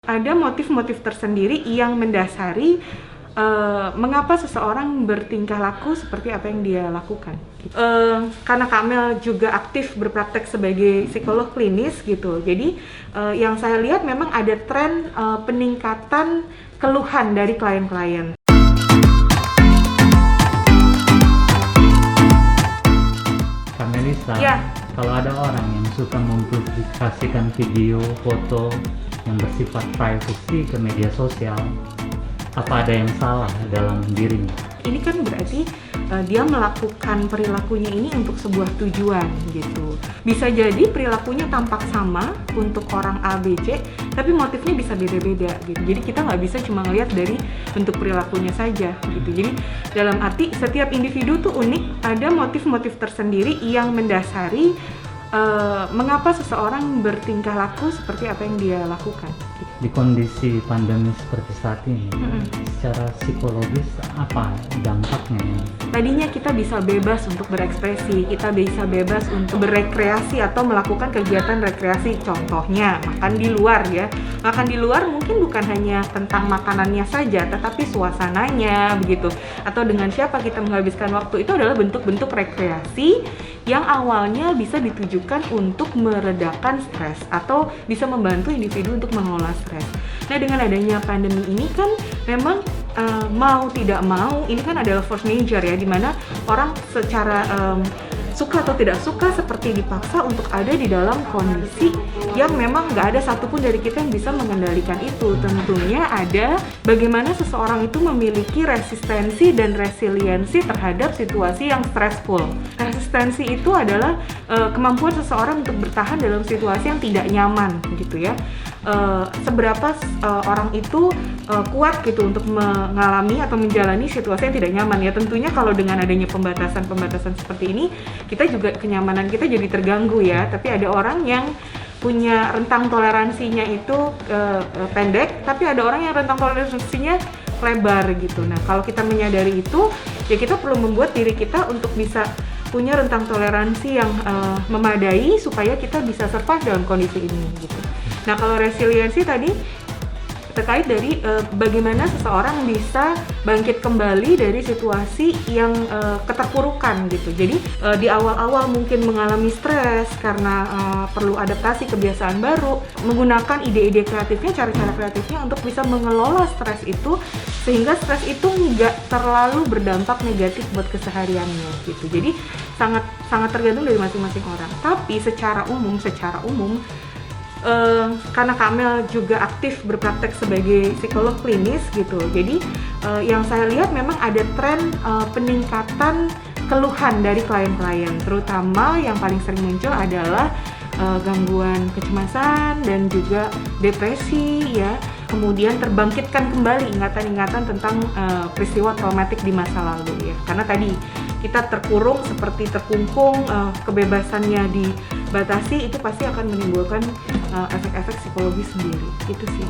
Ada motif-motif tersendiri yang mendasari mengapa seseorang bertingkah laku seperti apa yang dia lakukan. Karena Kamel juga aktif berpraktek sebagai psikolog klinis gitu, jadi yang saya lihat memang ada tren peningkatan keluhan dari klien-klien. Kak Melissa, Ya. kalau ada orang yang suka mempublikasikan video, foto yang bersifat privacy ke media sosial, apa ada yang salah dalam dirinya? Ini kan berarti dia melakukan perilakunya ini untuk sebuah tujuan gitu. Bisa jadi perilakunya tampak sama untuk orang A, B, C, tapi motifnya bisa beda-beda gitu. Jadi kita nggak bisa cuma ngelihat dari bentuk perilakunya saja gitu. Jadi dalam arti setiap individu tuh unik, ada motif-motif tersendiri yang mendasari mengapa seseorang bertingkah laku seperti apa yang dia lakukan. Di kondisi pandemi seperti saat ini, secara psikologis apa dampaknya? Tadinya kita bisa bebas untuk berekspresi, kita bisa bebas untuk berekreasi atau melakukan kegiatan rekreasi, contohnya makan di luar ya. Makan di luar mungkin bukan hanya tentang makanannya saja, tetapi suasananya begitu. Atau dengan siapa kita menghabiskan waktu, itu adalah bentuk-bentuk rekreasi yang awalnya bisa ditujukan untuk meredakan stres atau bisa membantu individu untuk mengelola stres. Nah, dengan adanya pandemi ini kan memang mau tidak mau ini kan adalah force majeure ya, dimana orang secara suka atau tidak suka seperti dipaksa untuk ada di dalam kondisi yang memang nggak ada satupun dari kita yang bisa mengendalikan itu. Tentunya ada bagaimana seseorang itu memiliki resistensi dan resiliensi terhadap situasi yang stressful. Resistensi itu adalah kemampuan seseorang untuk bertahan dalam situasi yang tidak nyaman gitu ya. Seberapa orang itu kuat gitu untuk mengalami atau menjalani situasi yang tidak nyaman ya. Tentunya kalau dengan adanya pembatasan seperti ini, kita juga kenyamanan kita jadi terganggu ya. Tapi ada orang yang punya rentang toleransinya itu pendek, tapi ada orang yang rentang toleransinya lebar gitu. Nah, kalau kita menyadari itu, ya kita perlu membuat diri kita untuk bisa punya rentang toleransi yang memadai supaya kita bisa survive dalam kondisi ini gitu. Nah, kalau resiliensi tadi terkait dari bagaimana seseorang bisa bangkit kembali dari situasi yang keterpurukan gitu. Jadi di awal-awal mungkin mengalami stres karena perlu adaptasi kebiasaan baru, menggunakan ide-ide kreatifnya, cara-cara kreatifnya untuk bisa mengelola stres itu sehingga stres itu nggak terlalu berdampak negatif buat kesehariannya gitu. Jadi sangat tergantung dari masing-masing orang. Tapi secara umum karena Kamel juga aktif berpraktek sebagai psikolog klinis gitu, jadi yang saya lihat memang ada tren peningkatan keluhan dari klien-klien, terutama yang paling sering muncul adalah gangguan kecemasan dan juga depresi ya. Kemudian terbangkitkan kembali ingatan-ingatan tentang peristiwa traumatik di masa lalu ya. Karena tadi kita terkurung seperti terkungkung, kebebasannya dibatasi, itu pasti akan menimbulkan efek-efek psikologis sendiri. Itu sih.